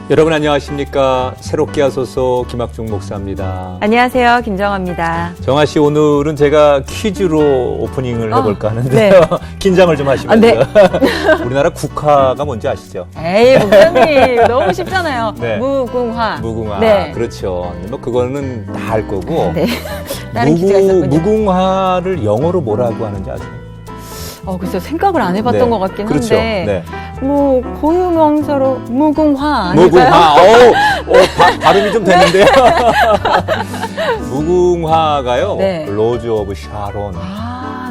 여러분 안녕하십니까. 새롭게 하소서 김학중 목사입니다. 안녕하세요. 김정아입니다. 정아 씨, 오늘은 제가 퀴즈로 오프닝을 해볼까 하는데요. 네. 긴장을 좀 하시면서. 네. 우리나라 국화가 뭔지 아시죠? 에이, 목사님. 너무 쉽잖아요. 네. 무궁화. 무궁화. 네. 그렇죠. 뭐 그거는 다 알 거고. 네. 다른 퀴즈가 있었군요. 무궁화를 영어로 뭐라고 하는지 아세요? 글쎄요. 생각을 안 해봤던 네. 것 같긴 그렇죠. 한데. 네. 뭐, 고유명사로 무궁화 아닐까요? 무궁화. 발음이 좀 되는데요. 무궁화가요. 네. 로즈 오브 샤론.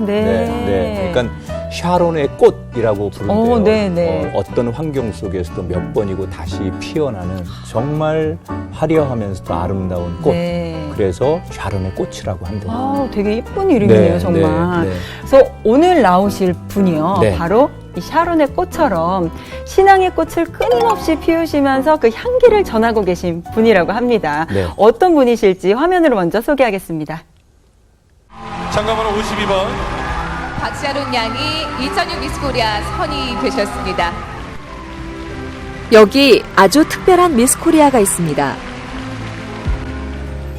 네. 네. 그러니까 샤론의 꽃이라고 부르는데요. 네네. 어떤 환경 속에서도 몇 번이고 다시 피어나는 정말 화려하면서도 아름다운 꽃. 네. 그래서 샤론의 꽃이라고 한대요. 되게 예쁜 이름이네요, 정말. 네. 그래서 오늘 나오실 분이요. 네. 바로 이 샤론의 꽃처럼 신앙의 꽃을 끊임없이 피우시면서 그 향기를 전하고 계신 분이라고 합니다. 네. 어떤 분이실지 화면으로 먼저 소개하겠습니다. 참가번호 52번 박샤론 양이 2006 미스코리아 선이 되셨습니다. 여기 아주 특별한 미스코리아가 있습니다.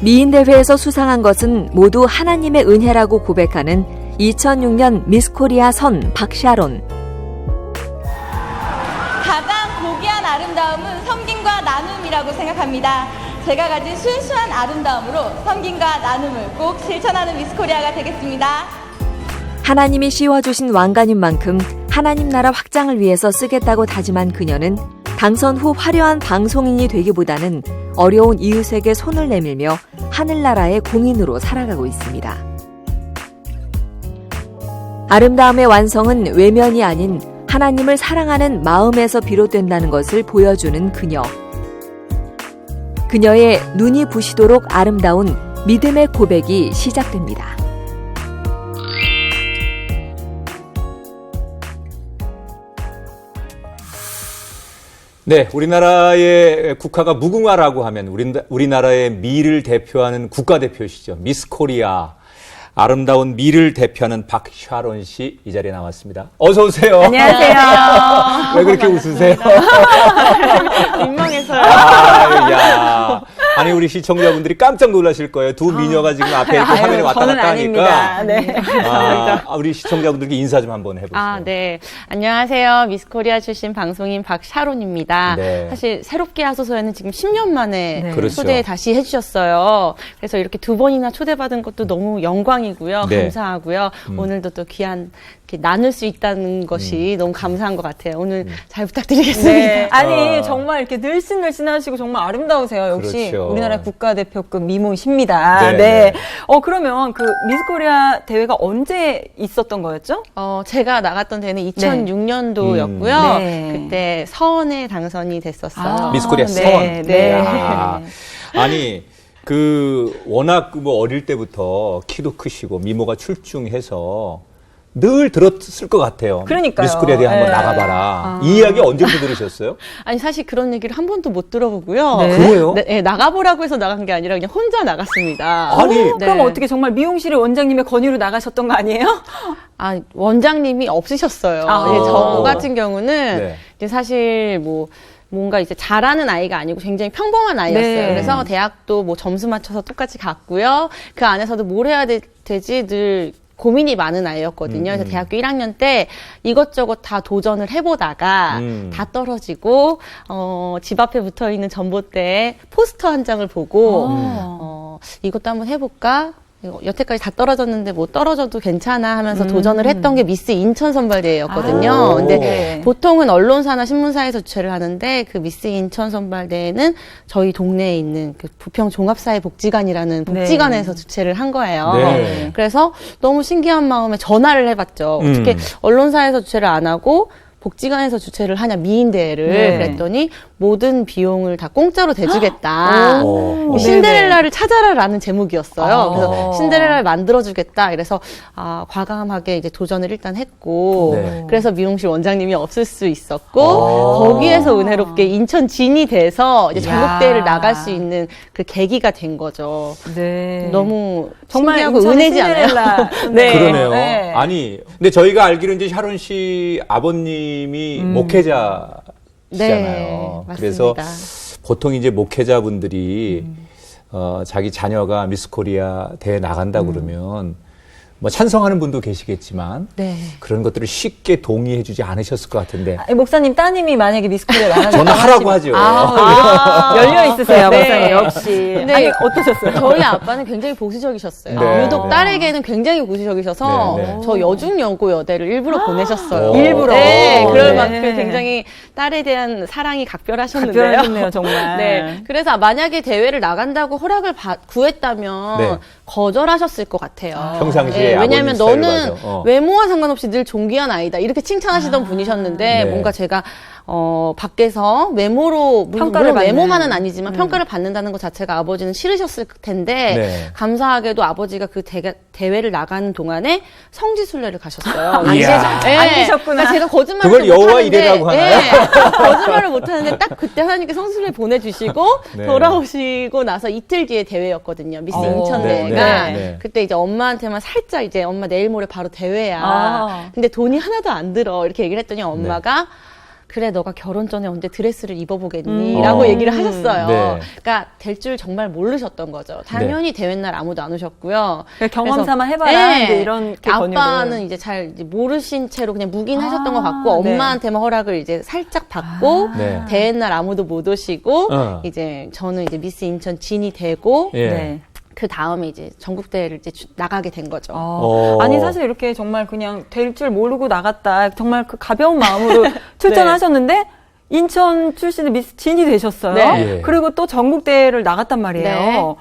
미인대회에서 수상한 것은 모두 하나님의 은혜라고 고백하는 2006년 미스코리아 선 박샤론. 가장 고귀한 아름다움은 섬김과 나눔이라고 생각합니다. 제가 가진 순수한 아름다움으로 섬김과 나눔을 꼭 실천하는 미스코리아가 되겠습니다. 하나님이 씌워주신 왕관인 만큼 하나님 나라 확장을 위해서 쓰겠다고 다짐한 그녀는 당선 후 화려한 방송인이 되기보다는 어려운 이웃에게 손을 내밀며 하늘나라의 공인으로 살아가고 있습니다. 아름다움의 완성은 외면이 아닌 하나님을 사랑하는 마음에서 비롯된다는 것을 보여주는 그녀. 그녀의 눈이 부시도록 아름다운 믿음의 고백이 시작됩니다. 네, 우리나라의 국화가 무궁화라고 하면 우리나라의 미를 대표하는 국가대표시죠. 미스 코리아. 아름다운 미를 대표하는 박샤론 씨 이 자리에 나왔습니다. 어서 오세요. 안녕하세요. 왜 그렇게 웃으세요? 민망해서요. 아니 우리 시청자분들이 깜짝 놀라실 거예요. 두 미녀가 지금 앞에 이렇게 화면에 왔다 저는 갔다 하니까. 아닙니다. 네. 우리 시청자분들께 인사 좀 한번 해보세요. 네. 안녕하세요. 미스코리아 출신 방송인 박샤론입니다. 네. 사실 새롭게 하소서에는 지금 10년 만에 네. 그렇죠. 초대 다시 해주셨어요. 그래서 이렇게 두 번이나 초대받은 것도 너무 영광이고요. 네. 감사하고요. 오늘도 또 귀한 이렇게 나눌 수 있다는 것이 너무 감사한 것 같아요. 오늘 잘 부탁드리겠습니다. 네. 아니, 정말 이렇게 늘씬늘씬하시고 정말 아름다우세요. 역시 그렇죠. 우리나라 국가대표급 미모이십니다. 네, 네. 네. 그러면 그 미스코리아 대회가 언제 있었던 거였죠? 제가 나갔던 데는 2006년도였고요. 네. 그때 서원에 당선이 됐었어요. 미스 코리아 네, 서원. 네. 야. 아니 워낙 뭐 어릴 때부터 키도 크시고 미모가 출중해서 늘 들었을 것 같아요. 그러니까요. 미스 코리아 대회 한번 네. 나가봐라. 이 이야기 언제부터 들으셨어요? 아니 사실 그런 얘기를 한 번도 못 들어보고요. 네. 그래요? 네, 나가보라고 해서 나간 게 아니라 그냥 혼자 나갔습니다. 아니, 네. 그럼 어떻게 정말 미용실에 원장님의 권유로 나가셨던 거 아니에요? 원장님이 없으셨어요. 아. 이제 저 같은 경우는 네. 이제 사실 뭔가 이제 잘하는 아이가 아니고 굉장히 평범한 아이였어요. 네. 그래서 대학도 뭐 점수 맞춰서 똑같이 갔고요. 그 안에서도 뭘 해야 되지 늘 고민이 많은 아이였거든요. 그래서 대학교 1학년 때 이것저것 다 도전을 해보다가 다 떨어지고 집 앞에 붙어있는 전봇대에 포스터 한 장을 보고 이것도 한번 해볼까? 여태까지 다 떨어졌는데 뭐 떨어져도 괜찮아 하면서 도전을 했던 게 미스 인천 선발대회였거든요. 근데 보통은 언론사나 신문사에서 주최를 하는데 그 미스 인천 선발대회는 저희 동네에 있는 그 부평 종합사회복지관이라는 복지관에서 주최를 한 거예요. 네. 그래서 너무 신기한 마음에 전화를 해봤죠. 어떻게 언론사에서 주최를 안 하고 복지관에서 주최를 하냐 미인대회를 그랬더니 모든 비용을 다 공짜로 대주겠다. 신데렐라를 찾아라라는 제목이었어요. 그래서 신데렐라를 만들어주겠다. 그래서 과감하게 이제 도전을 일단 했고 그래서 미용실 원장님이 없을 수 있었고 거기에서 은혜롭게 인천 진이 돼서 이제 전국대회를 나갈 수 있는 그 계기가 된 거죠. 네. 너무 정말 신기하고 은혜지 않아요? 네. 그러네요. 네. 아니, 근데 저희가 알기로는 이제 샤론 씨 아버님이 목회자시잖아요. 네, 그래서 맞습니다. 보통 이제 목회자분들이 자기 자녀가 미스 코리아 대회 나간다 그러면 뭐 찬성하는 분도 계시겠지만 네. 그런 것들을 쉽게 동의해주지 않으셨을 것 같은데 아니, 목사님 따님이 만약에 미스코리아 나가는 저는 하라고 하죠. 열려 있으세요, 네. 목사님 역시. 근데 아니, 어떠셨어요? 저희 아빠는 굉장히 보수적이셨어요. 네. 유독 네. 딸에게는 굉장히 보수적이셔서 네, 네. 저 여중여고 여대를 일부러 보내셨어요. 오. 일부러? 네, 그럴 네. 만큼 굉장히 딸에 대한 사랑이 각별하셨는데요. 각별하셨네요, 정말. 네, 그래서 만약에 대회를 나간다고 허락을 구했다면 네. 거절하셨을 것 같아요. 평상시에 왜냐하면 아버님 스타일로 너는 가죠. 외모와 상관없이 늘 존귀한 아이다 이렇게 칭찬하시던 분이셨는데 네. 뭔가 제가 밖에서 외모로 평가를 물론 받는. 외모만은 아니지만 평가를 받는다는 것 자체가 아버지는 싫으셨을 텐데 네. 감사하게도 아버지가 그 대회를 나가는 동안에 성지순례를 가셨어요. 이야. 앉으셨구나. 그러니까 제가 거짓말을 그걸 여호와 못하는데, 이래라고 하나요? 거짓말을 못하는데 딱 그때 하나님께 성지순례 보내주시고 네. 돌아오시고 나서 이틀 뒤에 대회였거든요. 미스 어. 인천 네, 대회가. 네, 네. 그때 이제 엄마한테만 살짝 이제 엄마 내일 모레 바로 대회야. 아. 근데 돈이 하나도 안 들어. 이렇게 얘기를 했더니 엄마가 그래 너가 결혼 전에 언제 드레스를 입어보겠니? 라고 얘기를 하셨어요. 네. 그러니까 될 줄 정말 모르셨던 거죠. 당연히 대회 날 아무도 안 오셨고요. 그냥 경험 그래서, 삼아 해봐라. 네. 이제 이런 아빠는 이제 잘 이제 모르신 채로 그냥 묵인하셨던 것 같고 네. 엄마한테만 허락을 이제 살짝 받고 네. 대회 날 아무도 못 오시고 이제 저는 이제 미스 인천 진이 되고 예. 네. 그 다음에 이제 전국 대회를 이제 나가게 된 거죠. 아니 사실 이렇게 정말 그냥 될 줄 모르고 나갔다 정말 그 가벼운 마음으로 출전하셨는데 인천 출신의 미스 진이 되셨어요. 네. 예. 그리고 또 전국 대회를 나갔단 말이에요. 네.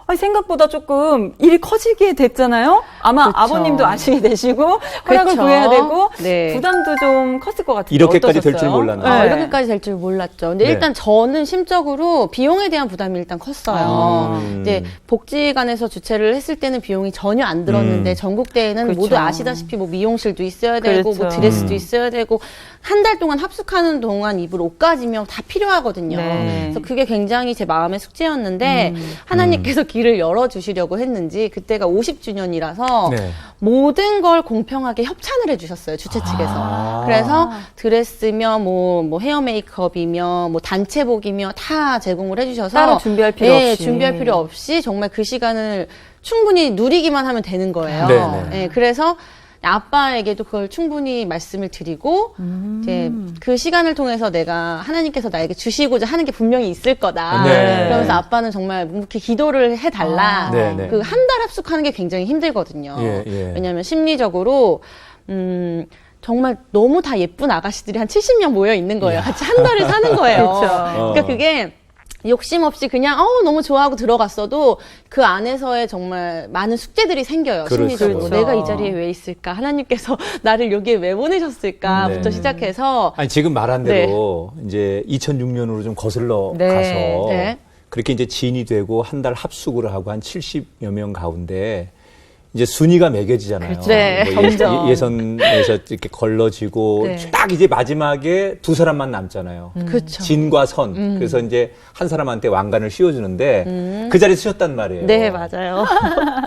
아니, 생각보다 조금 일이 커지게 됐잖아요. 아마 그쵸. 아버님도 아시게 되시고 허락을 그쵸. 구해야 되고 네. 부담도 좀 컸을 것 같은데 이렇게까지 될 줄 어떠셨어요? 몰랐나요? 네. 이렇게까지 될 줄 몰랐죠. 근데 네. 일단 저는 심적으로 비용에 대한 부담이 일단 컸어요. 이제 복지관에서 주최를 했을 때는 비용이 전혀 안 들었는데 전국 대회는 그렇죠. 모두 아시다시피 뭐 미용실도 있어야 되고 뭐 그렇죠. 드레스도 있어야 되고 한 달 동안 합숙하는 동안 입을 옷까지면 다 필요하거든요. 네. 그래서 그게 굉장히 제 마음의 숙제였는데 하나님께서 길을 열어주시려고 했는지 그때가 50주년이라서 네. 모든 걸 공평하게 협찬을 해주셨어요 주최 측에서. 그래서 드레스며 뭐 헤어 메이크업이며 뭐 단체복이며 다 제공을 해주셔서 따로 준비할 필요 네, 없이. 준비할 필요 없이 정말 그 시간을 충분히 누리기만 하면 되는 거예요. 네, 네. 네, 그래서 아빠에게도 그걸 충분히 말씀을 드리고 이제 그 시간을 통해서 내가 하나님께서 나에게 주시고자 하는 게 분명히 있을 거다. 네. 그러면서 아빠는 정말 묵묵히 기도를 해달라. 네, 네. 그 한 달 합숙하는 게 굉장히 힘들거든요. 예, 예. 왜냐하면 심리적으로 정말 너무 다 예쁜 아가씨들이 한 70명 모여 있는 거예요. 같이 한 달을 사는 거예요. 그러니까 그게 욕심 없이 그냥 너무 좋아하고 들어갔어도 그 안에서의 정말 많은 숙제들이 생겨요. 그렇죠. 심리적으로. 그렇죠. 내가 이 자리에 왜 있을까? 하나님께서 나를 여기에 왜 보내셨을까?부터 네. 시작해서 아니 지금 말한 대로 이제 2006년으로 좀 거슬러 네. 가서 네. 그렇게 이제 진이 되고 한 달 합숙을 하고 한 70여 명 가운데 이제 순위가 매겨지잖아요. 그렇죠. 네. 뭐 점점. 예선에서 이렇게 걸러지고 네. 딱 이제 마지막에 두 사람만 남잖아요. 그렇죠. 진과 선. 그래서 이제 한 사람한테 왕관을 씌워주는데 그 자리에 쓰셨단 말이에요. 네, 맞아요.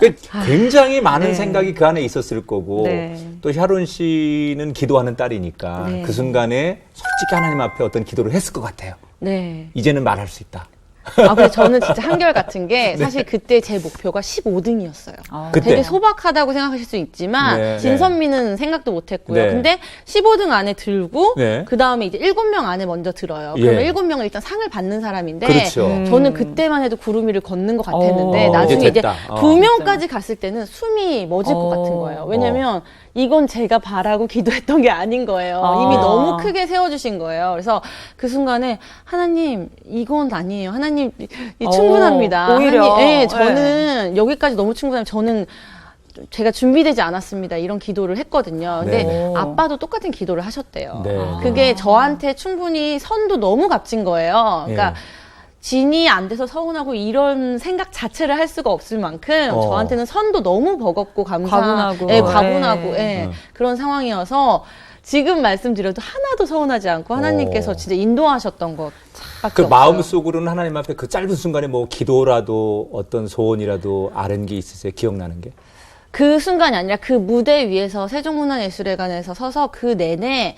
그 굉장히 많은 생각이 그 안에 있었을 거고 네. 또 샤론 씨는 기도하는 딸이니까 네. 그 순간에 솔직히 하나님 앞에 어떤 기도를 했을 것 같아요. 네. 이제는 말할 수 있다. 근데 저는 진짜 한결같은 게 사실 그때 제 목표가 15등이었어요. 그때. 되게 소박하다고 생각하실 수 있지만 네, 진선미는 생각도 못했고요. 네. 근데 15등 안에 들고 네. 그 다음에 이제 7명 안에 먼저 들어요. 예. 그러면 7명은 일단 상을 받는 사람인데 그렇죠. 저는 그때만 해도 구름 위를 걷는 것 같았는데 어, 나중에 이제 이제 됐다. 2명까지 갔을 때는 숨이 멎을 것 같은 거예요. 왜냐면 이건 제가 바라고 기도했던 게 아닌 거예요. 이미 너무 크게 세워주신 거예요. 그래서 그 순간에 하나님 이건 아니에요. 하나님 충분합니다. 오히려. 하나님, 네, 저는 여기까지 너무 충분해요. 저는 제가 준비되지 않았습니다. 이런 기도를 했거든요. 근데 네. 아빠도 똑같은 기도를 하셨대요. 네. 그게 저한테 충분히 선도 너무 값진 거예요. 그러니까 예. 진이 안 돼서 서운하고 이런 생각 자체를 할 수가 없을 만큼 저한테는 선도 너무 버겁고 과분하고. 예, 과분하고 네. 예, 그런 상황이어서 지금 말씀드려도 하나도 서운하지 않고 하나님께서 진짜 인도하셨던 것밖에 그 없어요. 마음속으로는 하나님 앞에 그 짧은 순간에 뭐 기도라도 어떤 소원이라도 아는 게 있으세요? 기억나는 게? 그 순간이 아니라 그 무대 위에서 세종문화예술회관에서 서서 그 내내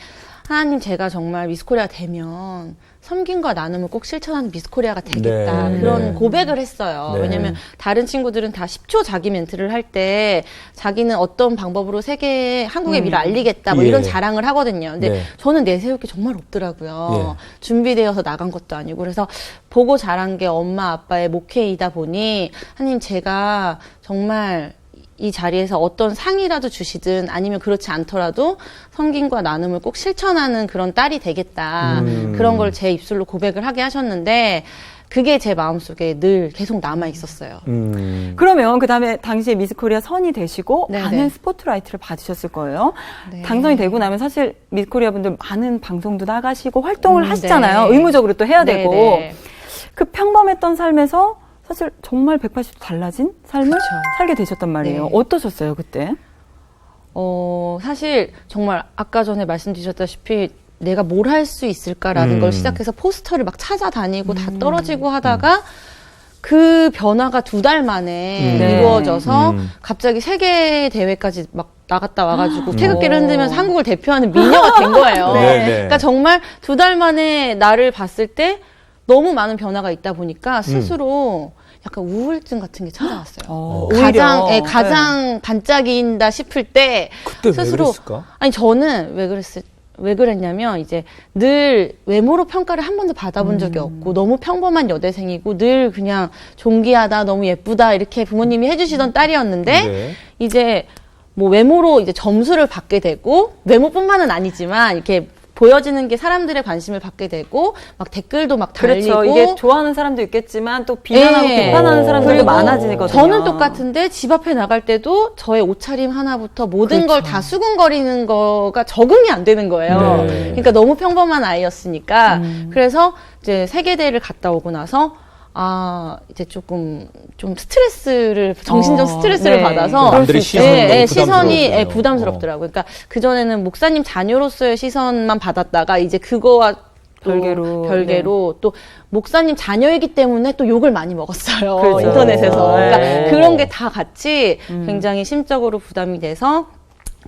하나님 제가 정말 미스코리아 되면 섬김과 나눔을 꼭 실천하는 미스코리아가 되겠다. 네, 그런 네. 고백을 했어요. 네. 왜냐면 다른 친구들은 다 10초 자기 멘트를 할 때 자기는 어떤 방법으로 세계에 한국의 미를 알리겠다 뭐 예. 이런 자랑을 하거든요. 근데 네. 저는 내세울 게 정말 없더라고요. 준비되어서 나간 것도 아니고. 그래서 보고 자란 게 엄마 아빠의 목회이다 보니 하나님 제가 정말 이 자리에서 어떤 상이라도 주시든 아니면 그렇지 않더라도 섬김과 나눔을 꼭 실천하는 그런 딸이 되겠다. 그런 걸 제 입술로 고백을 하게 하셨는데 그게 제 마음속에 늘 계속 남아 있었어요. 그러면 그 다음에 당시에 미스코리아 선이 되시고 네네. 많은 스포트라이트를 받으셨을 거예요. 네. 당선이 되고 나면 사실 미스코리아 분들 많은 방송도 나가시고 활동을 하시잖아요. 네. 의무적으로 또 해야 되고. 네네. 그 평범했던 삶에서 사실 정말 180도 달라진 삶을 그쵸. 살게 되셨단 말이에요. 네. 어떠셨어요, 그때? 사실 정말 아까 전에 말씀드렸다시피 내가 뭘 할 수 있을까라는 걸 시작해서 포스터를 막 찾아다니고 다 떨어지고 하다가 그 변화가 2달 만에 네. 이루어져서 갑자기 세계 대회까지 막 나갔다 와가지고 태극기를 흔들면서 한국을 대표하는 미녀가 된 거예요. 네, 네. 그러니까 정말 2달 만에 나를 봤을 때 너무 많은 변화가 있다 보니까 스스로 약간 우울증 같은 게 찾아왔어요. 오히려. 가장 반짝인다 싶을 때 그때 왜 스스로 그랬을까? 아니 저는 왜 그랬냐면 이제 늘 외모로 평가를 한 번도 받아본 적이 없고 너무 평범한 여대생이고 늘 그냥 존귀하다 너무 예쁘다 이렇게 부모님이 해주시던 딸이었는데 네. 이제 뭐 외모로 이제 점수를 받게 되고 외모뿐만은 아니지만 이렇게 보여지는 게 사람들의 관심을 받게 되고 막 댓글도 막 달리고 그렇죠. 이게 좋아하는 사람도 있겠지만 또 비난하고 예. 비판하는 사람들도 그리고 많아지거든요. 저는 똑같은데 집 앞에 나갈 때도 저의 옷차림 하나부터 모든 걸 다 수근거리는 거가 적응이 안 되는 거예요. 네. 그러니까 너무 평범한 아이였으니까. 그래서 이제 세계대회를 갔다 오고 나서 이제 좀 스트레스를, 정신적 스트레스를 네. 받아서. 남들의 시선이 너무 시선이 부담스러웠군요. 부담스럽더라고요. 그러니까 그전에는 목사님 자녀로서의 시선만 받았다가 이제 그거와 또 별개로, 또 목사님 자녀이기 때문에 또 욕을 많이 먹었어요. 그렇죠. 인터넷에서. 네. 그러니까 그런 게 다 같이 굉장히 심적으로 부담이 돼서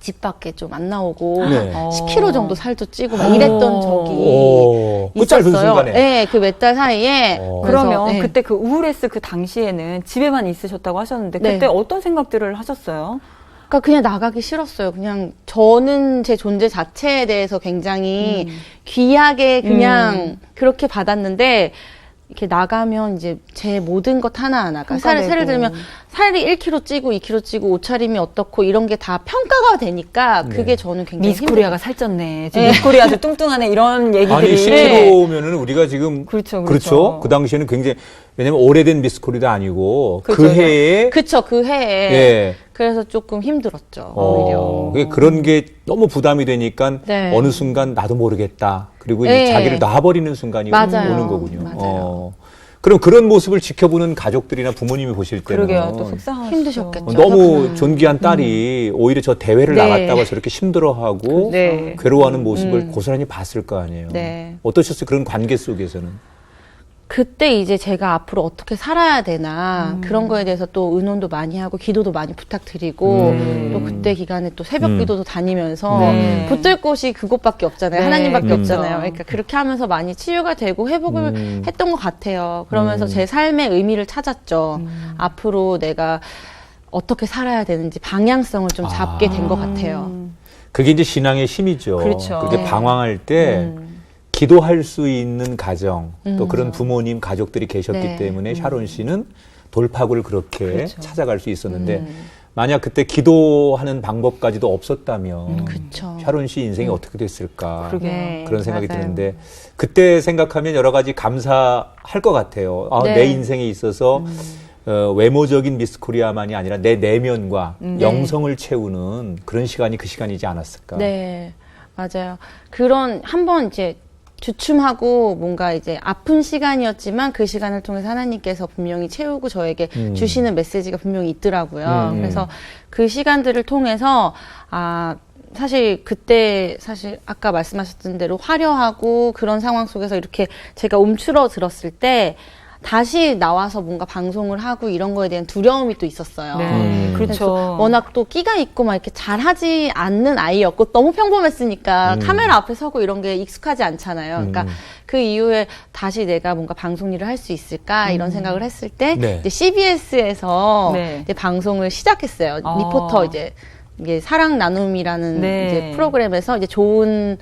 집 밖에 좀 안 나오고 네. 10kg 정도 살도 찌고 막 이랬던 적이 그 짧은 있었어요. 순간에. 네, 그 몇 달 사이에. 그러면 그래서, 네. 그때 그 우울했을 그 당시에는 집에만 있으셨다고 하셨는데 그때 네. 어떤 생각들을 하셨어요? 그러니까 그냥 나가기 싫었어요. 그냥 저는 제 존재 자체에 대해서 굉장히 귀하게 그냥 그렇게 받았는데 이렇게 나가면 이제 제 모든 것 하나하나가 예를 들면 살이 1kg 찌고 2kg 찌고 옷차림이 어떻고 이런 게 다 평가가 되니까 그게 저는 굉장히 미스코리아가 살쪘네. 미스코리아도 뚱뚱하네. 이런 얘기들이. 아니 10kg면은 우리가 지금 그렇죠. 그 당시에는 굉장히 왜냐면 오래된 미스코리아도 아니고 그 그렇죠. 해에 그 해에 예. 그래서 조금 힘들었죠. 오히려. 그런 게 너무 부담이 되니까 네. 어느 순간 나도 모르겠다. 그리고 이제 네. 자기를 놔버리는 순간이 맞아요. 오는 거군요. 맞아요. 그럼 그런 모습을 지켜보는 가족들이나 부모님이 보실 때는 그러게요. 또 속상하시죠. 힘드셨겠죠. 너무 존귀한 딸이 오히려 저 대회를 네. 나갔다가 저렇게 힘들어하고 네. 괴로워하는 모습을 고스란히 봤을 거 아니에요. 네. 어떠셨어요? 그런 관계 속에서는? 그때 이제 제가 앞으로 어떻게 살아야 되나 그런 거에 대해서 또 의논도 많이 하고 기도도 많이 부탁드리고 또 그때 기간에 또 새벽 기도도 다니면서 네. 붙들 곳이 그곳밖에 없잖아요. 네, 하나님밖에 그렇죠. 없잖아요. 그러니까 그렇게 하면서 많이 치유가 되고 회복을 했던 것 같아요. 그러면서 제 삶의 의미를 찾았죠. 앞으로 내가 어떻게 살아야 되는지 방향성을 좀 잡게 된 것 같아요. 그게 이제 신앙의 힘이죠. 그렇죠. 그렇게 네. 방황할 때 기도할 수 있는 가정 또 그런 부모님 가족들이 계셨기 네. 때문에 샤론 씨는 돌파구를 그렇게 그렇죠. 찾아갈 수 있었는데 만약 그때 기도하는 방법까지도 없었다면 그쵸. 샤론 씨 인생이 어떻게 됐을까 네, 그런 생각이 맞아요. 드는데 그때 생각하면 여러 가지 감사할 것 같아요. 네. 내 인생에 있어서 외모적인 미스 코리아만이 아니라 내 내면과 영성을 채우는 그런 시간이 그 시간이지 않았을까. 네, 맞아요. 그런 한번 이제 주춤하고 뭔가 이제 아픈 시간이었지만 그 시간을 통해서 하나님께서 분명히 채우고 저에게 주시는 메시지가 분명히 있더라고요. 그래서 그 시간들을 통해서 사실 그때 사실 아까 말씀하셨던 대로 화려하고 그런 상황 속에서 이렇게 제가 움츠러들었을 때 다시 나와서 뭔가 방송을 하고 이런 거에 대한 두려움이 또 있었어요. 네, 그래서 그렇죠. 워낙 또 끼가 있고 막 이렇게 잘하지 않는 아이였고 너무 평범했으니까 카메라 앞에 서고 이런 게 익숙하지 않잖아요. 그러니까 그 이후에 다시 내가 뭔가 방송 일을 할 수 있을까 이런 생각을 했을 때 네. 이제 CBS에서 네. 이제 방송을 시작했어요. 리포터 이게 사랑 나눔이라는 네. 이제 프로그램에서 이제 좋은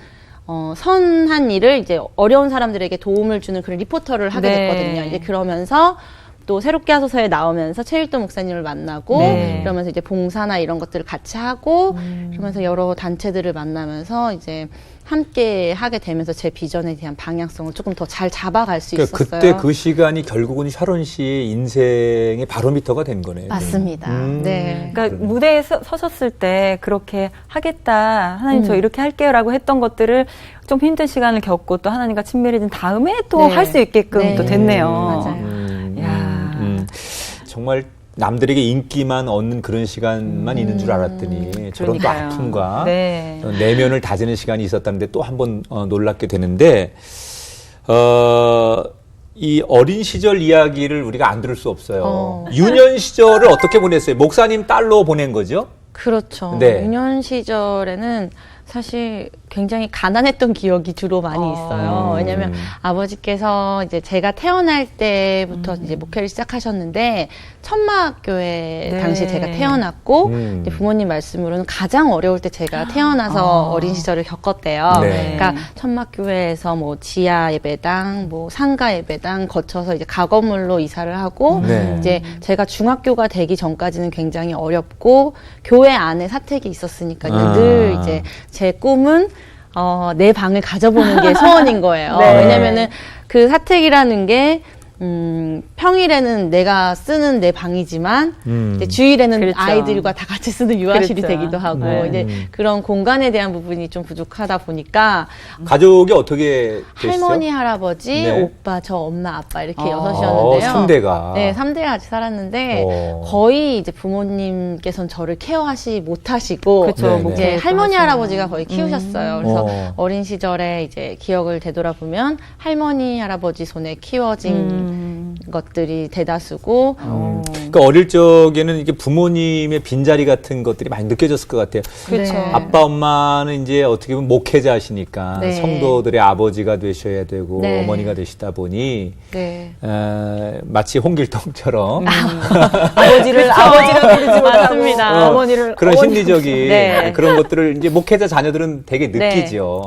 선한 일을 이제 어려운 사람들에게 도움을 주는 그런 리포터를 하게 네. 됐거든요. 이제 그러면서 또 새롭게 하소서에 나오면서 최일도 목사님을 만나고 네. 그러면서 이제 봉사나 이런 것들을 같이 하고 그러면서 여러 단체들을 만나면서 이제 함께 하게 되면서 제 비전에 대한 방향성을 조금 더 잘 잡아갈 수 그러니까 있었어요. 그때 그 시간이 결국은 샤론 씨의 인생의 바로미터가 된 거네요. 맞습니다. 네. 그러니까 무대에 서셨을 때 그렇게 하겠다, 하나님 저 이렇게 할게요라고 했던 것들을 좀 힘든 시간을 겪고 또 하나님과 친밀해진 다음에 또 네. 할 수 있게끔 네. 또 됐네요. 맞아요. 야. 정말 남들에게 인기만 얻는 그런 시간만 있는 줄 알았더니 저런 또 그러니까요. 아픔과 네. 내면을 다지는 시간이 있었다는데 또 한 번 놀랍게 되는데 이 어린 시절 이야기를 우리가 안 들을 수 없어요. 유년 시절을 어떻게 보냈어요? 목사님 딸로 보낸 거죠? 그렇죠. 네. 유년 시절에는 사실 굉장히 가난했던 기억이 주로 많이 있어요. 왜냐면 아버지께서 이제 제가 태어날 때부터 이제 목회를 시작하셨는데 천막교회 네. 당시 제가 태어났고 이제 부모님 말씀으로는 가장 어려울 때 제가 태어나서 어린 시절을 겪었대요. 네. 그러니까 천막교회에서 뭐 지하 예배당, 뭐 상가 예배당 거쳐서 이제 가건물로 이사를 하고 네. 이제 제가 중학교가 되기 전까지는 굉장히 어렵고 교회 안에 사택이 있었으니까요. 늘 이제 제 꿈은 내 방을 가져보는 게 소원인 거예요. 네. 왜냐면은 그 사택이라는 게 평일에는 내가 쓰는 내 방이지만 이제 주일에는 그렇죠. 아이들과 다 같이 쓰는 유아실이 그렇죠. 되기도 하고 네. 이제 그런 공간에 대한 부분이 좀 부족하다 보니까 가족이 어떻게 되시죠? 할머니, 할아버지, 네. 오빠, 저 엄마, 아빠 이렇게 여섯이었는데요. 3대가. 네, 3대가 같이 살았는데 거의 이제 부모님께서는 저를 케어하시 못하시고 그렇죠. 네, 네. 이제 목회도 할머니, 하시고. 할아버지가 거의 키우셨어요. 그래서 어린 어린 시절에 이제 기억을 되돌아보면 할머니, 할아버지 손에 키워진 것들이 대다수고 그러니까 어릴 적에는 이게 부모님의 빈자리 같은 것들이 많이 느껴졌을 것 같아요. 그렇죠. 네. 아빠, 엄마는 이제 어떻게 보면 목회자시니까 네. 성도들의 아버지가 되셔야 되고 네. 어머니가 되시다 보니 네. 마치 홍길동처럼 아버지가 부르지 맞습니다. 어머니를 그런 어머니 심리적인 네. 그런 것들을 이제 목회자 자녀들은 되게 네. 느끼죠.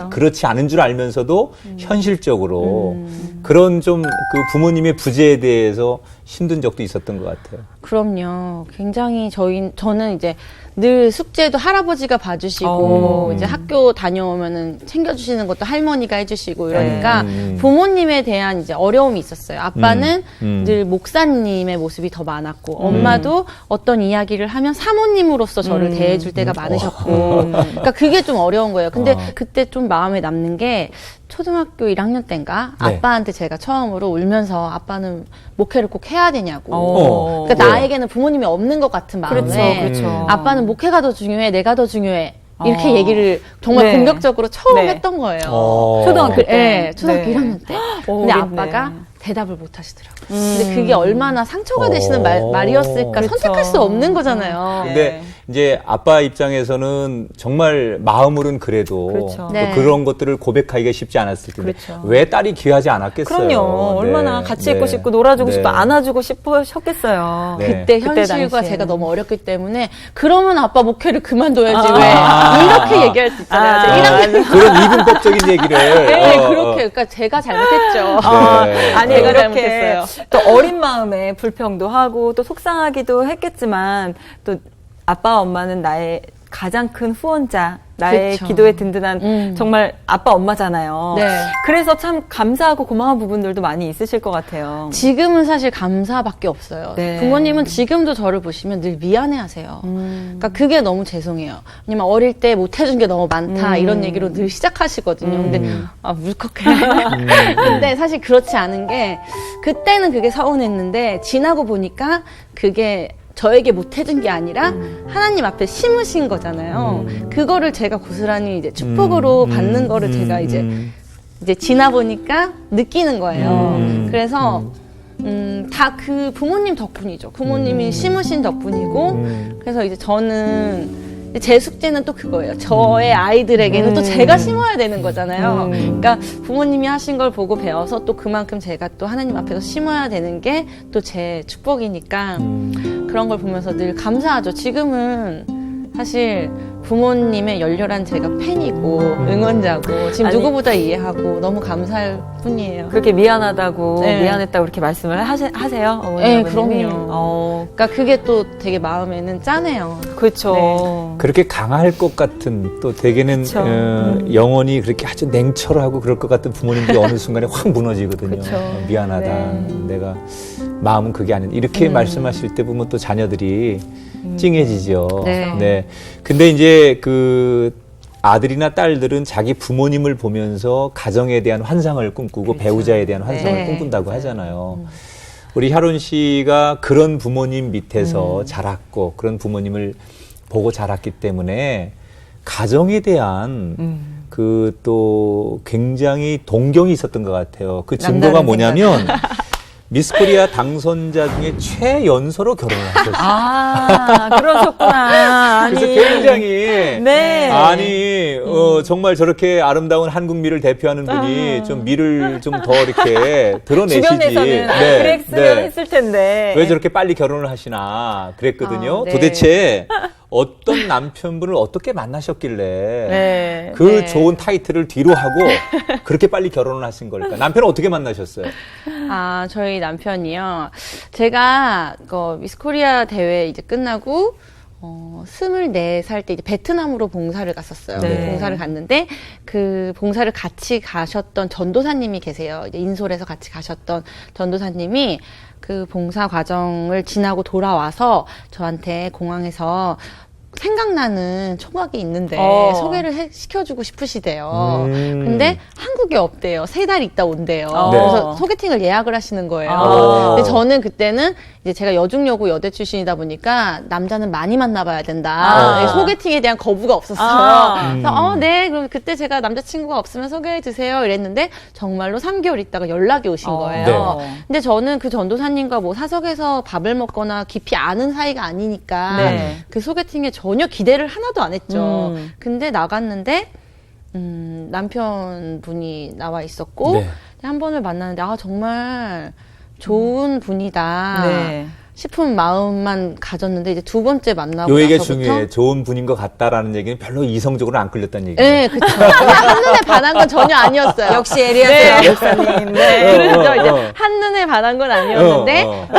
그렇지 않은 줄 알면서도 현실적으로 그런 좀 그 부모님의 부재에 대해서 힘든 적도 있었던 것 같아요. 그럼요. 굉장히 저는 이제 늘 숙제도 할아버지가 봐주시고 이제 학교 다녀오면은 챙겨주시는 것도 할머니가 해주시고 이러니까 부모님에 대한 이제 어려움이 있었어요. 아빠는 늘 목사님의 모습이 더 많았고 엄마도 어떤 이야기를 하면 사모님으로서 저를 대해줄 때가 많으셨고 그러니까 그게 좀 어려운 거예요. 근데 그때 좀 마음에 남는 게 초등학교 1학년 때인가 네. 아빠한테 제가 처음으로 울면서 아빠는 목회를 꼭 해야 되냐고. 그러니까 네. 나에게는 부모님이 없는 것 같은 마음에 그렇죠. 아빠는 목회가 더 중요해, 내가 더 중요해. 이렇게 얘기를 정말 네. 공격적으로 처음 네. 했던 거예요. 초등학교 때. 네, 초등학교 네. 1학년 때. 오, 근데 어렵네. 아빠가 대답을 못 하시더라고요. 근데 그게 얼마나 상처가 되시는 말이었을까. 그렇죠. 선택할 수 없는 거잖아요. 근데 이제 아빠 입장에서는 정말 마음으로는 그래도 그렇죠. 또 네. 그런 것들을 고백하기가 쉽지 않았을 텐데 그렇죠. 왜 딸이 귀하지 않았겠어요. 그럼요. 얼마나 네. 같이 있고 싶고 놀아주고 네. 싶고 안아주고 싶으셨겠어요. 네. 그때 그때 현실과 당시에는. 제가 너무 어렵기 때문에 그러면 아빠 목회를 그만둬야지 왜 이렇게 얘기할 수 있잖아요. 제가 1학년 그런 이분법적인 얘기를 네, 그렇게 그러니까 제가 잘못했죠. 네. 아니 제가 이렇게 잘못했어요. 또 어린 마음에 불평도 하고 또 속상하기도 했겠지만 또 아빠 엄마는 나의 가장 큰 후원자, 나의 그쵸. 기도에 든든한 정말 아빠 엄마잖아요. 네. 그래서 참 감사하고 고마운 부분들도 많이 있으실 것 같아요. 지금은 사실 감사밖에 없어요. 네. 부모님은 지금도 저를 보시면 늘 미안해하세요. 그러니까 그게 너무 죄송해요. 왜냐면 어릴 때 못해준 게 너무 많다 이런 얘기로 늘 시작하시거든요. 근데 울컥해. 근데 사실 그렇지 않은 게 그때는 그게 서운했는데 지나고 보니까 그게 저에게 못해준 게 아니라 하나님 앞에 심으신 거잖아요. 그거를 제가 고스란히 이제 축복으로 받는 거를 제가 이제 지나 보니까 느끼는 거예요. 그래서 다 그 부모님 덕분이죠. 부모님이 심으신 덕분이고, 그래서 이제 저는 제 숙제는 또 그거예요. 저의 아이들에게는 또 제가 심어야 되는 거잖아요. 그러니까 부모님이 하신 걸 보고 배워서 또 그만큼 제가 또 하나님 앞에서 심어야 되는 게 또 제 축복이니까 그런 걸 보면서 늘 감사하죠. 지금은 사실 부모님의 열렬한 제가 팬이고 응원자고 지금 아니, 누구보다 이해하고 너무 감사할 뿐이에요. 그렇게 미안하다고 네. 미안했다고 그렇게 말씀을 하세요? 어머니, 네, 아버님이? 그럼요. 그러니까 그게 또 되게 마음에는 짠해요. 그렇죠. 네. 그렇게 강할 것 같은 또 대개는 그쵸. 영혼이 그렇게 아주 냉철하고 그럴 것 같은 부모님들이 어느 순간에 확 무너지거든요. 그쵸. 미안하다. 네. 내가 마음은 그게 아닌 이렇게 말씀하실 때 보면 또 자녀들이 찡해지죠. 네. 근데 이제 그 아들이나 딸들은 자기 부모님을 보면서 가정에 대한 환상을 꿈꾸고 배우자에 대한 환상을 네. 꿈꾼다고 하잖아요. 우리 혈훈 씨가 그런 부모님 밑에서 자랐고 그런 부모님을 보고 자랐기 때문에 가정에 대한 그 또 굉장히 동경이 있었던 것 같아요. 그 증거가 남다른 뭐냐면 미스 코리아 당선자 중에 최연소로 결혼을 하셨어요. 아, 그러셨구나. 아니. 그래서 굉장히 네. 아니 정말 저렇게 아름다운 한국 미를 대표하는 분이 좀 미를 좀 더 이렇게 드러내시지. 주변에서는 그랬으면 했을 텐데. 왜 저렇게 빨리 결혼을 하시나 그랬거든요. 아, 네. 도대체 어떤 남편분을 어떻게 만나셨길래 네. 그 네. 좋은 타이틀을 뒤로 하고 그렇게 빨리 결혼을 하신 걸까? 남편은 어떻게 만나셨어요? 아, 저희 남편이요. 제가 미스 코리아 대회 이제 끝나고 24살 때 이제 베트남으로 봉사를 갔었어요. 네. 봉사를 갔는데 그 봉사를 같이 가셨던 전도사님이 계세요. 이제 인솔에서 같이 가셨던 전도사님이 그 봉사 과정을 지나고 돌아와서 저한테 공항에서 생각나는 총각이 있는데 소개를 시켜주고 싶으시대요. 근데 한국에 없대요. 3달 있다 온대요. 네. 그래서 소개팅을 예약을 하시는 거예요. 근데 저는 그때는 이제 제가 여중여고 여대 출신이다 보니까 남자는 많이 만나봐야 된다. 소개팅에 대한 거부가 없었어요. 그래서 네, 그럼 그때 제가 남자친구가 없으면 소개해 주세요. 이랬는데 정말로 3개월 있다가 연락이 오신 거예요. 네. 근데 저는 그 전도사님과 뭐 사석에서 밥을 먹거나 깊이 아는 사이가 아니니까 네. 그 소개팅에 전혀 기대를 하나도 안 했죠. 근데 나갔는데 남편분이 나와 있었고 네. 한 번을 만났는데 정말 좋은 분이다 네. 싶은 마음만 가졌는데 이제 두 번째 만나고 요 얘기가 나서부터 중요해. 좋은 분인 것 같다라는 얘기는 별로 이성적으로 안 끌렸다는 얘기예요. 네, 그쵸. 한눈에 반한 건 전혀 아니었어요. 역시 에리아세요, 목사님. 네. 그렇죠. 이제 한눈에 반한 건 아니었는데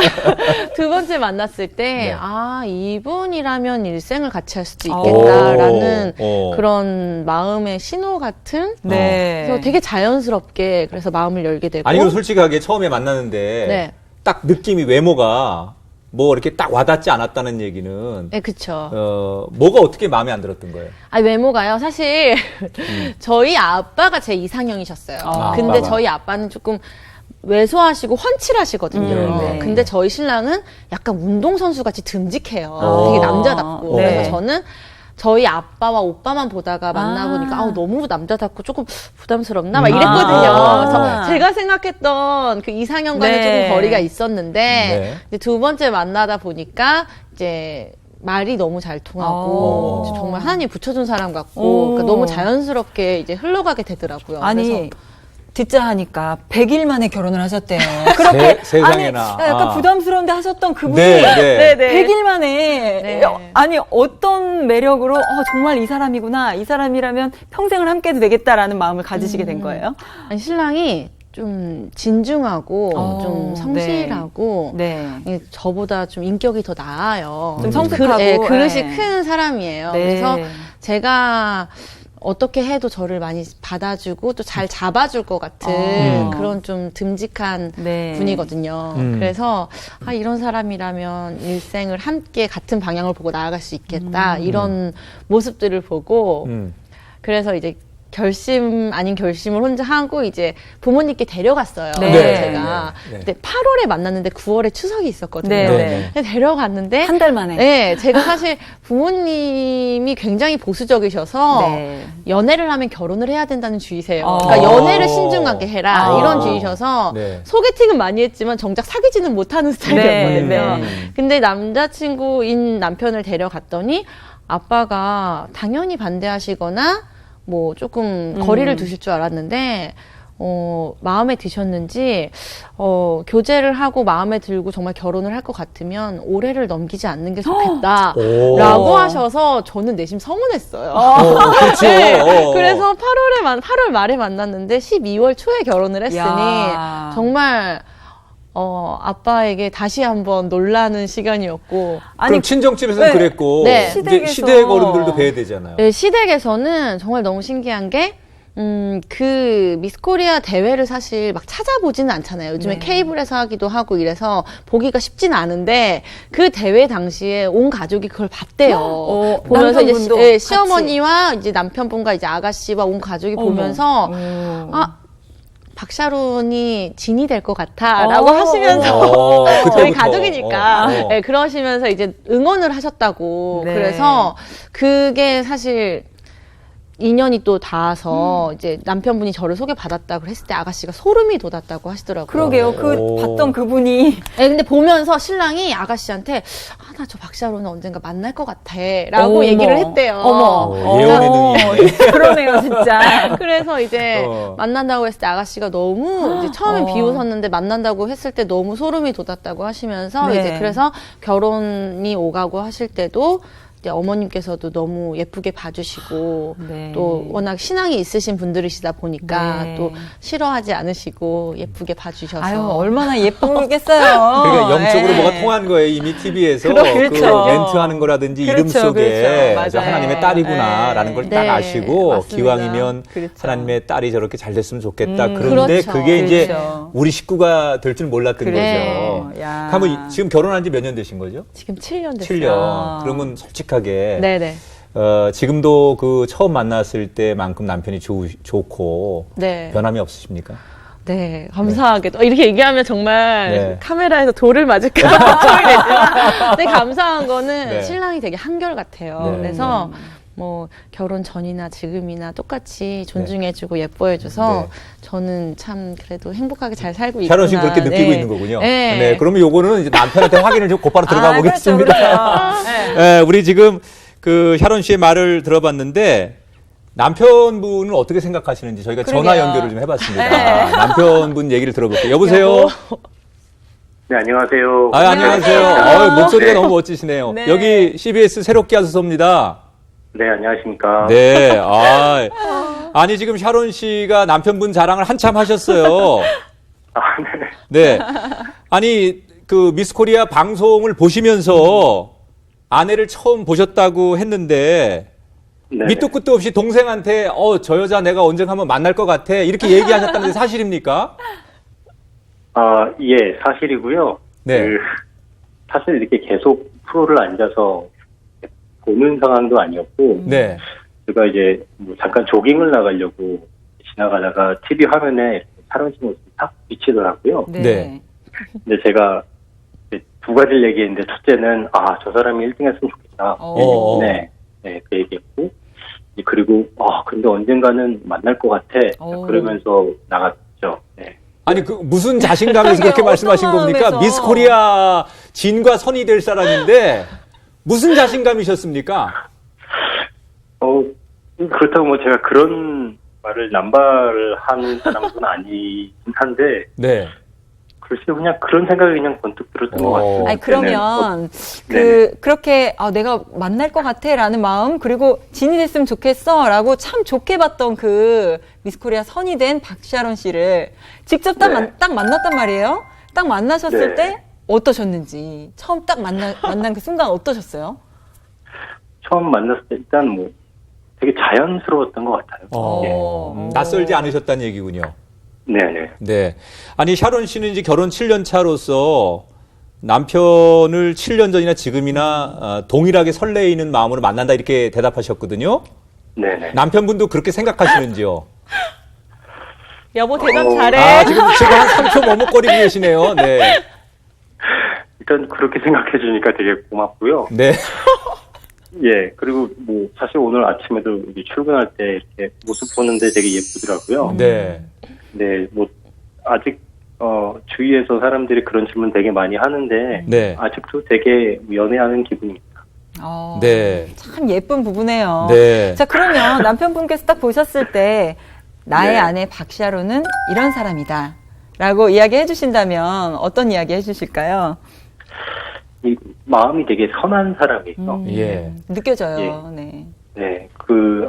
두 번째 만났을 때 네. 이분이라면 일생을 같이 할 수도 있겠다라는 오. 그런 마음의 신호 같은 네. 그래서 되게 자연스럽게 그래서 마음을 열게 되고 아니, 그럼 솔직하게 처음에 만났는데 네. 딱 느낌이 외모가 뭐 이렇게 딱 와닿지 않았다는 얘기는 네, 그쵸. 뭐가 어떻게 마음에 안 들었던 거예요? 외모가요. 사실 저희 아빠가 제 이상형이셨어요. 근데 아빠가. 저희 아빠는 조금 왜소하시고 훤칠하시거든요. 네. 근데 저희 신랑은 약간 운동선수 같이 듬직해요. 되게 남자답고. 네. 그래서 저는 저희 아빠와 오빠만 보다가 만나보니까 너무 남자답고 조금 부담스럽나 막 이랬거든요. 그래서 제가 생각했던 그 이상형과는 네. 조금 거리가 있었는데 네. 이제 두 번째 만나다 보니까 이제 말이 너무 잘 통하고 정말 하나님 붙여준 사람 같고 그러니까 너무 자연스럽게 이제 흘러가게 되더라고요. 아니. 그래서 듣자 하니까 100일 만에 결혼을 하셨대요. 그렇게 세상에나. 아니, 약간 부담스러운데 하셨던 그분이 네. 100일 만에 네. 아니 어떤 매력으로 정말 이 사람이구나. 이 사람이라면 평생을 함께해도 되겠다라는 마음을 가지시게 된 거예요. 아니, 신랑이 좀 진중하고 좀 성실하고 네. 저보다 좀 인격이 더 나아요. 좀 성숙하고, 그릇이 네. 큰 사람이에요. 네. 그래서 제가 어떻게 해도 저를 많이 받아주고 또 잘 잡아줄 것 같은 그런 좀 듬직한 네. 분이거든요. 그래서 이런 사람이라면 일생을 함께 같은 방향을 보고 나아갈 수 있겠다. 이런 모습들을 보고 그래서 이제 결심 아닌 결심을 혼자 하고 이제 부모님께 데려갔어요. 네. 제가. 네. 근데 8월에 만났는데 9월에 추석이 있었거든요. 네. 네. 근데 데려갔는데 한 달 만에. 네, 제가 사실 부모님이 굉장히 보수적이셔서 네. 연애를 하면 결혼을 해야 된다는 주의세요. 어. 그러니까 연애를 신중하게 해라 이런 주의셔서 네. 소개팅은 많이 했지만 정작 사귀지는 못하는 스타일이었거든요. 네. 근데 남자친구인 남편을 데려갔더니 아빠가 당연히 반대하시거나 뭐 조금 거리를 두실 줄 알았는데 마음에 드셨는지 교제를 하고 마음에 들고 정말 결혼을 할 것 같으면 올해를 넘기지 않는 게 좋겠다라고 하셔서 저는 내심 서운했어요. 그렇죠. 네, 그래서 8월 말에 만났는데 12월 초에 결혼을 했으니 야. 정말 아빠에게 다시 한번 놀라는 시간이었고. 그럼 친정집에서는 네. 그랬고 네. 이제 시댁에서- 시댁 어른들도 뵈야 되잖아요. 네, 시댁에서는 정말 너무 신기한 게 그 미스코리아 대회를 사실 막 찾아보지는 않잖아요. 요즘에 케이블에서 하기도 하고 이래서 보기가 쉽진 않은데 그 대회 당시에 온 가족이 그걸 봤대요. 보면서 이제 남편분도 예, 시어머니와 이제 남편분과 이제 아가씨와 온 가족이 보면서 박샤론이 진이 될 것 같아라고 하시면서 저희 그때부터. 가족이니까 네, 그러시면서 이제 응원을 하셨다고. 네. 그래서 그게 사실 인연이 또 닿아서 이제 남편분이 저를 소개받았다고 했을 때 아가씨가 소름이 돋았다고 하시더라고요. 그러게요. 그 봤던 그분이 네, 근데 보면서 신랑이 아가씨한테 나 저 박샤론은 언젠가 만날 것 같아라고 어머. 얘기를 했대요. 어머. 예언의 눈이 있네. 그러네요, 진짜. 그래서 이제 어. 만난다고 했을 때 아가씨가 너무 이제 처음엔 비웃었는데 만난다고 했을 때 너무 소름이 돋았다고 하시면서 네. 이제 그래서 결혼이 오가고 하실 때도 이제 어머님께서도 너무 예쁘게 봐주시고 네. 또 워낙 신앙이 있으신 분들이시다 보니까 네. 또 싫어하지 않으시고 예쁘게 봐주셔서 아유, 얼마나 예쁘겠어요. 그러니까 영적으로 네. 뭐가 통한 거예요. 이미 TV에서 그렇죠. 그 멘트하는 거라든지 이름 그렇죠, 속에 그렇죠. 저 맞아요. 하나님의 딸이구나라는 걸 딱 네, 아시고 맞습니다. 기왕이면 그렇죠. 하나님의 딸이 저렇게 잘 됐으면 좋겠다. 그런데 그렇죠. 그게 이제 그렇죠. 우리 식구가 될 줄 몰랐던 그래요. 거죠. 야. 그러면 지금 결혼한 지 몇 년 되신 거죠? 지금 7년 됐어요. 7년. 그러면 솔직하게 네네. 지금도 그 처음 만났을 때만큼 남편이 좋고 네. 변함이 없으십니까? 네, 감사하게. 또 이렇게 얘기하면 정말 네. 카메라에서 돌을 맞을까 걱정이 되지만, 근데 감사한 거는 네. 신랑이 되게 한결같아요. 네. 그래서 뭐 결혼 전이나 지금이나 똑같이 존중해주고 예뻐해줘서 네. 저는 참 그래도 행복하게 잘 살고 있구나. 샤론 씨는 그렇게 느끼고 네. 있는 거군요. 네. 그러면 요거는 이제 남편한테 확인을 좀 곧바로 들어가 보겠습니다. 그렇죠. 네. 우리 지금 그 샤론 씨의 말을 들어봤는데 남편분은 어떻게 생각하시는지 저희가 전화 그러게요. 연결을 좀 해봤습니다. 남편분 얘기를 들어볼게요. 여보세요? 네, 안녕하세요. 안녕하세요. 목소리가 네. 너무 멋지시네요. 네. 여기 CBS 새롭게 하소서입니다. 네, 안녕하십니까. 네. 아니, 지금 샤론 씨가 남편분 자랑을 한참 하셨어요. 네. 네. 아니, 그 미스 코리아 방송을 보시면서 아내를 처음 보셨다고 했는데 네. 밑도 끝도 없이 동생한테 저 여자 내가 언젠가 한번 만날 것 같아 이렇게 얘기하셨다는 게 사실입니까? 예, 사실이고요. 네. 사실 이렇게 계속 프로를 앉아서 보는 상황도 아니었고, 네. 제가 이제 뭐 잠깐 조깅을 나가려고 지나가다가 TV 화면에 샤론 씨 모습이 딱 비치더라고요. 네. 근데 제가 이제 두 가지를 얘기했는데, 첫째는, 저 사람이 1등 했으면 좋겠다. 네, 그 얘기했고, 그리고, 근데 언젠가는 만날 것 같아. 그러면서 나갔죠. 네. 아니, 그 무슨 자신감에서 그렇게 어떤 말씀하신 겁니까? 마음에서? 미스 코리아 진과 선이 될 사람인데 무슨 자신감이셨습니까? 그렇다고 뭐 제가 그런 말을 남발을 하는 사람은 아니긴 한데, 네. 글쎄 그냥 그런 생각이 그냥 번뜩 들었던 것 같아요. 아니, 그러면, 네네. 그렇게, 내가 만날 것 같아, 라는 마음, 그리고 진이 됐으면 좋겠어, 라고 참 좋게 봤던 그 미스코리아 선이 된 박샤론 씨를 직접 네. 딱 만났단 말이에요? 딱 만나셨을 네. 때 어떠셨는지, 처음 딱 만난 그 순간 어떠셨어요? 처음 만났을 때 일단 뭐 되게 자연스러웠던 것 같아요. 낯설지 않으셨다는 얘기군요. 네네. 네. 아니, 샤론 씨는 이제 결혼 7년 차로서 남편을 7년 전이나 지금이나 동일하게 설레이는 마음으로 만난다 이렇게 대답하셨거든요. 네네. 남편분도 그렇게 생각하시는지요? 여보 대답 잘해. 아, 지금 한 3초 머뭇거리고 계시네요. 네. 일단 그렇게 생각해 주니까 되게 고맙고요. 네. 예, 그리고 뭐 사실 오늘 아침에도 여기 출근할 때 이렇게 모습 보는데 되게 예쁘더라고요. 네. 네, 뭐 아직 주위에서 사람들이 그런 질문 되게 많이 하는데 네. 아직도 되게 연애하는 기분입니다. 네. 참 예쁜 부부네요. 네. 자, 그러면 남편분께서 딱 보셨을 때 나의 네. 아내 박샤론은 이런 사람이다 라고 이야기해 주신다면 어떤 이야기 해 주실까요? 이 마음이 되게 선한 사람이에요. 예. 느껴져요. 네. 네,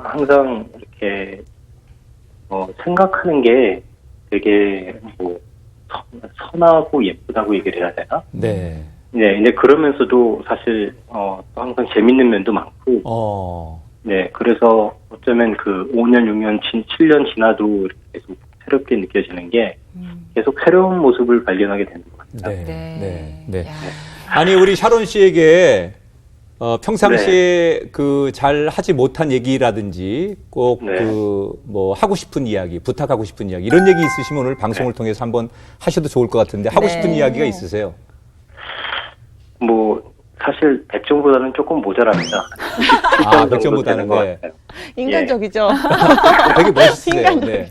항상 이렇게 생각하는 게 되게 뭐 선하고 예쁘다고 얘기를 해야 되나? 네. 네, 근데 그러면서도 사실 또 항상 재밌는 면도 많고. 네, 그래서 어쩌면 5년, 6년, 7년 지나도 이렇게 계속 새롭게 느껴지는 게 계속 새로운 모습을 발견하게 되는 것 같아요. 네. 네. 네. 네. 아니, 우리 샤론 씨에게 평상시에 잘 하지 못한 얘기라든지 꼭 네. 뭐 하고 싶은 이야기, 부탁하고 싶은 이야기 이런 얘기 있으시면 오늘 방송을 통해서 한번 하셔도 좋을 것 같은데 하고 싶은 이야기가 있으세요? 뭐 사실 100점보다는 조금 모자랍니다. 아, 100점보다는 네. 인간적이죠. 되게 멋있어요. 네.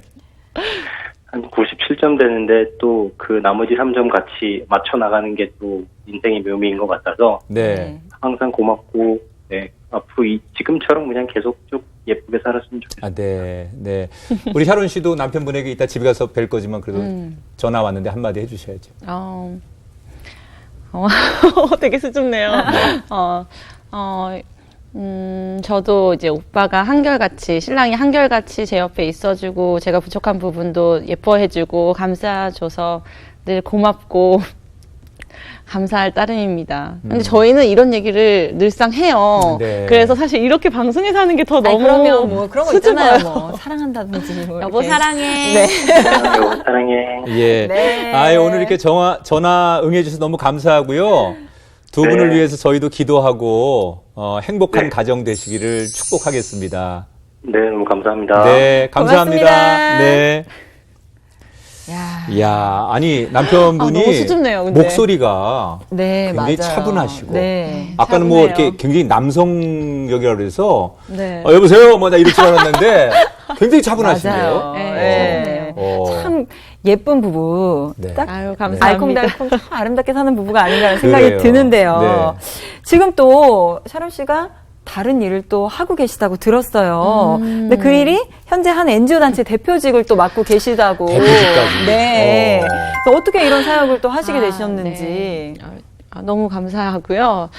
한 97점 되는데 또 나머지 3점 같이 맞춰 나가는 게 또 인생의 묘미인 것 같아서 네. 항상 고맙고 네, 앞으로 지금처럼 그냥 계속 쭉 예쁘게 살았으면 좋겠어요. 아, 네. 네. 우리 샤론 씨도 남편분에게 이따 집에 가서 뵐 거지만 그래도 전화 왔는데 한마디 해주셔야죠. 되게 수줍네요. 저도 이제 오빠가 한결같이, 신랑이 한결같이 제 옆에 있어주고, 제가 부족한 부분도 예뻐해주고, 감싸줘서 늘 고맙고, 감사할 따름입니다. 근데 저희는 이런 얘기를 늘상 해요. 네. 그래서 사실 이렇게 방송에서 하는 게 더 너무 그러면 뭐 그런 거 수줍어요. 있잖아요. 뭐 사랑한다든지. 뭐 여보 이렇게. 사랑해. 네. 여보 사랑해. 예. 네. 아유, 오늘 이렇게 전화 응해주셔서 너무 감사하고요. 두 분을 네. 위해서 저희도 기도하고, 행복한 네. 가정 되시기를 축복하겠습니다. 네, 너무 감사합니다. 네, 감사합니다. 고맙습니다. 네. 야. 이야, 아니, 남편분이 너무 수줍네요, 근데. 목소리가 네, 굉장히 맞아요. 차분하시고. 네. 아까는 뭐 차분해요. 이렇게 굉장히 남성역이라 그래서, 네. 여보세요? 뭐 나 이럴 줄 알았는데, 굉장히 차분하시네요. 맞아요. 네. 참 예쁜 부부. 네. 딱 아유, 감사합니다. 알콩달콩 참 아름답게 사는 부부가 아닌가라는 생각이 그래요. 드는데요. 지금 또 샤론 씨가 다른 일을 또 하고 계시다고 들었어요. 근데 그 일이 현재 한 NGO 단체 대표직을 또 맡고 계시다고. 대표직까지. 네. 그래서 어떻게 이런 사역을 또 하시게 되셨는지. 네. 너무 감사하고요.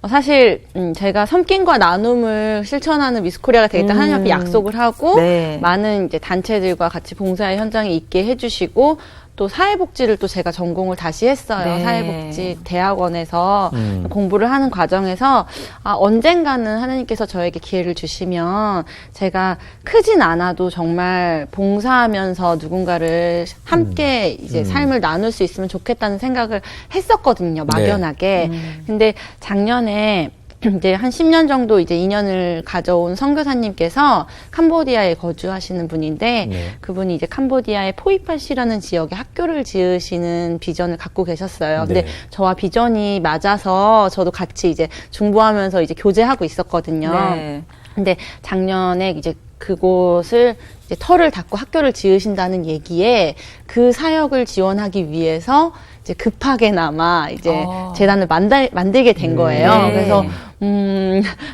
사실 제가 섬김과 나눔을 실천하는 미스코리아가 되겠다 하나님께 약속을 하고 네. 많은 이제 단체들과 같이 봉사의 현장에 있게 해주시고 또 사회복지를 또 제가 전공을 다시 했어요. 네. 사회복지 대학원에서 공부를 하는 과정에서 언젠가는 하나님께서 저에게 기회를 주시면 제가 크진 않아도 정말 봉사하면서 누군가를 함께 이제 삶을 나눌 수 있으면 좋겠다는 생각을 했었거든요. 막연하게. 근데 작년에 이제 한 10년 정도 이제 인연을 가져온 선교사님께서 캄보디아에 거주하시는 분인데 네. 그분이 이제 캄보디아의 포이팟시라는 지역에 학교를 지으시는 비전을 갖고 계셨어요. 근데 네. 저와 비전이 맞아서 저도 같이 이제 중보하면서 이제 교제하고 있었거든요. 네. 근데 작년에 이제 그곳을 이제 터를 닫고 학교를 지으신다는 얘기에 그 사역을 지원하기 위해서 이제 급하게나마 이제 재단을 만들게 된 거예요. 네. 그래서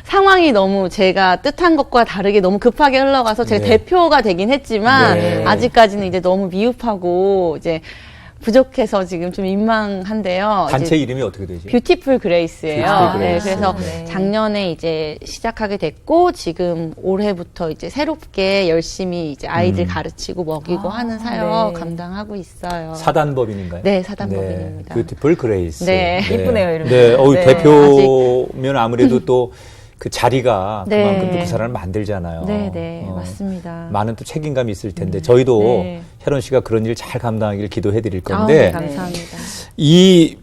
상황이 너무 제가 뜻한 것과 다르게 너무 급하게 흘러가서 제가 네. 대표가 되긴 했지만 네. 아직까지는 이제 너무 미흡하고 이제 부족해서 지금 좀 민망한데요. 단체 이제 이름이 어떻게 되죠? 뷰티풀 그레이스예요. 뷰티풀 네, 그레이스. 그래서 네. 작년에 이제 시작하게 됐고 지금 올해부터 이제 새롭게 열심히 이제 아이들 가르치고 먹이고 하는 사역 네. 감당하고 있어요. 사단법인인가요? 네, 사단법인입니다. 뷰티풀 그레이스. 네. 이쁘네요, 이름이. 네, 네. 대표면 아무래도 또 그 자리가 네. 그만큼 또 그 사람을 만들잖아요. 네, 네, 맞습니다. 많은 또 책임감이 있을 텐데 저희도 네. 혜론 씨가 그런 일 잘 감당하길 기도해 드릴 네, 건데 감사합니다. 이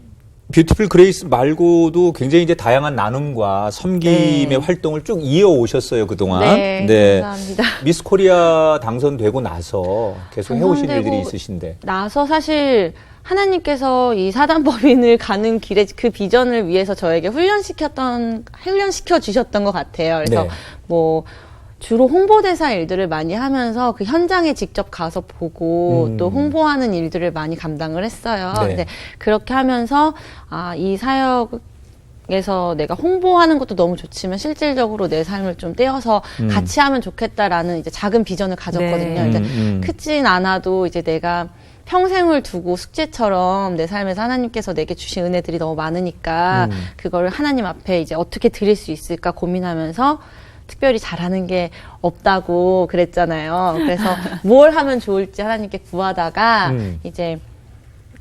뷰티풀 그레이스 말고도 굉장히 이제 다양한 나눔과 섬김의 네. 활동을 쭉 이어오셨어요, 그동안. 네, 감사합니다. 미스 코리아 당선되고 나서 계속 해오신 당선되고 일들이 있으신데. 나서 사실 하나님께서 이 사단법인을 가는 길에 그 비전을 위해서 저에게 훈련시켜 주셨던 것 같아요. 그래서 네. 뭐 주로 홍보대사 일들을 많이 하면서 그 현장에 직접 가서 보고 또 홍보하는 일들을 많이 감당을 했어요. 네. 근데 그렇게 하면서 이 사역에서 내가 홍보하는 것도 너무 좋지만 실질적으로 내 삶을 좀 떼어서 같이 하면 좋겠다라는 이제 작은 비전을 가졌거든요. 네. 이제 크진 않아도 이제 내가 평생을 두고 숙제처럼 내 삶에서 하나님께서 내게 주신 은혜들이 너무 많으니까 그걸 하나님 앞에 이제 어떻게 드릴 수 있을까 고민하면서 특별히 잘하는 게 없다고 그랬잖아요. 그래서 뭘 하면 좋을지 하나님께 구하다가 이제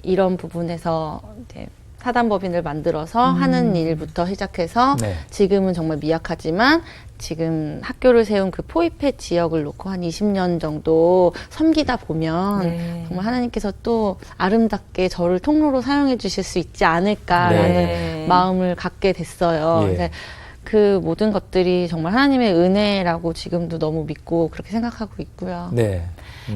이런 부분에서 이제 사단법인을 만들어서 하는 일부터 시작해서 네. 지금은 정말 미약하지만 지금 학교를 세운 그 포이펫 지역을 놓고 한 20년 정도 섬기다 보면 네. 정말 하나님께서 또 아름답게 저를 통로로 사용해 주실 수 있지 않을까라는 네. 마음을 갖게 됐어요. 예. 그래서 그 모든 것들이 정말 하나님의 은혜라고 지금도 너무 믿고 그렇게 생각하고 있고요. 네.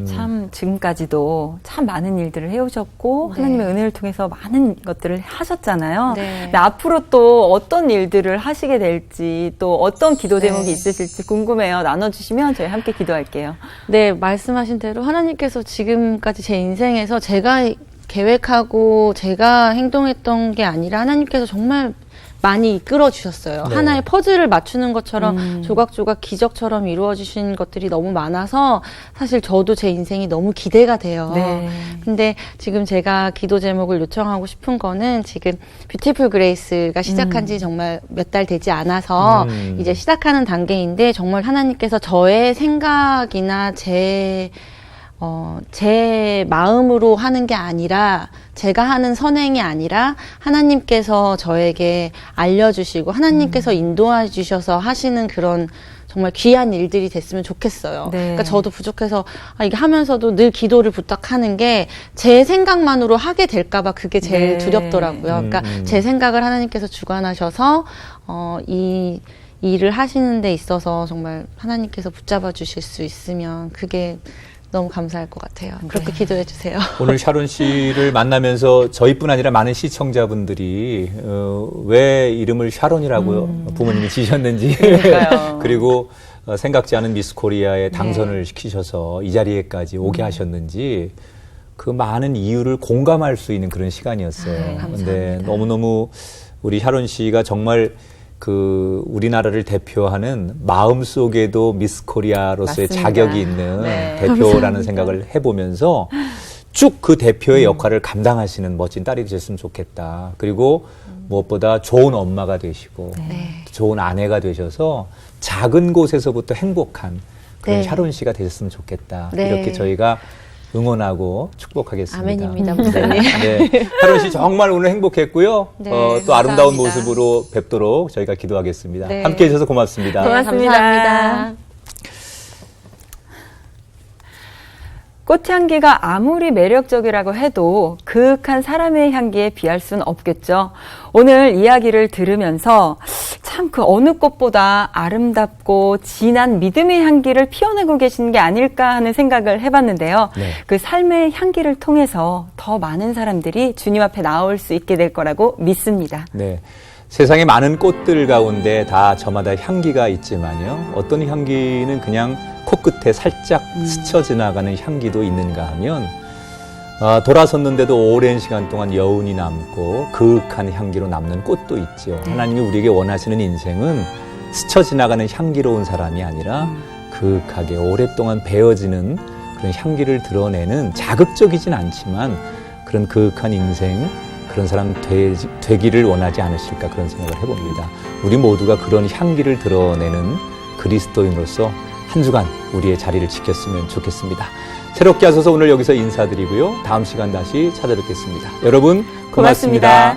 참 지금까지도 참 많은 일들을 해오셨고 네. 하나님의 은혜를 통해서 많은 것들을 하셨잖아요. 네. 근데 앞으로 또 어떤 일들을 하시게 될지 또 어떤 기도 제목이 네. 있으실지 궁금해요. 나눠주시면 저희 함께 기도할게요. 네, 말씀하신 대로 하나님께서 지금까지 제 인생에서 제가 계획하고 제가 행동했던 게 아니라 하나님께서 정말 많이 이끌어 주셨어요. 네. 하나의 퍼즐을 맞추는 것처럼 조각조각 기적처럼 이루어 주신 것들이 너무 많아서 사실 저도 제 인생이 너무 기대가 돼요. 네. 근데 지금 제가 기도 제목을 요청하고 싶은 거는 지금 뷰티풀 그레이스가 시작한 지 정말 몇 달 되지 않아서 이제 시작하는 단계인데 정말 하나님께서 저의 생각이나 제 마음으로 하는 게 아니라 제가 하는 선행이 아니라 하나님께서 저에게 알려주시고 하나님께서 인도해 주셔서 하시는 그런 정말 귀한 일들이 됐으면 좋겠어요. 네. 그러니까 저도 부족해서 이게 하면서도 늘 기도를 부탁하는 게 제 생각만으로 하게 될까봐 그게 제일 네. 두렵더라고요. 그러니까 제 생각을 하나님께서 주관하셔서 이 일을 하시는 데 있어서 정말 하나님께서 붙잡아 주실 수 있으면 그게 너무 감사할 것 같아요. 그렇게 기도해 주세요. 오늘 샤론 씨를 만나면서 저희뿐 아니라 많은 시청자분들이 왜 이름을 샤론이라고 부모님이 지셨는지 그러니까요. 그리고 생각지 않은 미스 코리아에 당선을 시키셔서 이 자리에까지 오게 하셨는지 그 많은 이유를 공감할 수 있는 그런 시간이었어요. 근데 너무너무 우리 샤론 씨가 정말 그 우리나라를 대표하는 마음속에도 미스 코리아로서의 맞습니다. 자격이 있는 네. 대표라는 생각을 해보면서 쭉 그 대표의 역할을 감당하시는 멋진 딸이 되셨으면 좋겠다. 그리고 무엇보다 좋은 엄마가 되시고 좋은 아내가 되셔서 작은 곳에서부터 행복한 그런 네. 샤론 씨가 되셨으면 좋겠다. 네. 이렇게 저희가 응원하고 축복하겠습니다. 아멘입니다, 목사님. 네. 샤론 씨 정말 오늘 행복했고요. 네, 또 아름다운 감사합니다. 모습으로 뵙도록 저희가 기도하겠습니다. 네. 함께해 주셔서 고맙습니다. 고맙습니다. 감사합니다. 꽃향기가 아무리 매력적이라고 해도 그윽한 사람의 향기에 비할 수는 없겠죠. 오늘 이야기를 들으면서 참 그 어느 꽃보다 아름답고 진한 믿음의 향기를 피워내고 계신 게 아닐까 하는 생각을 해봤는데요. 네. 그 삶의 향기를 통해서 더 많은 사람들이 주님 앞에 나올 수 있게 될 거라고 믿습니다. 네. 세상에 많은 꽃들 가운데 다 저마다 향기가 있지만요. 어떤 향기는 그냥 코끝에 살짝 스쳐 지나가는 향기도 있는가 하면 돌아섰는데도 오랜 시간 동안 여운이 남고 그윽한 향기로 남는 꽃도 있죠. 하나님이 우리에게 원하시는 인생은 스쳐 지나가는 향기로운 사람이 아니라 그윽하게 오랫동안 배어지는 그런 향기를 드러내는 자극적이진 않지만 그런 그윽한 인생, 그런 사람 되기를 원하지 않으실까 그런 생각을 해봅니다. 우리 모두가 그런 향기를 드러내는 그리스도인으로서 한 주간 우리의 자리를 지켰으면 좋겠습니다. 새롭게 하셔서 오늘 여기서 인사드리고요. 다음 시간 다시 찾아뵙겠습니다. 여러분 고맙습니다.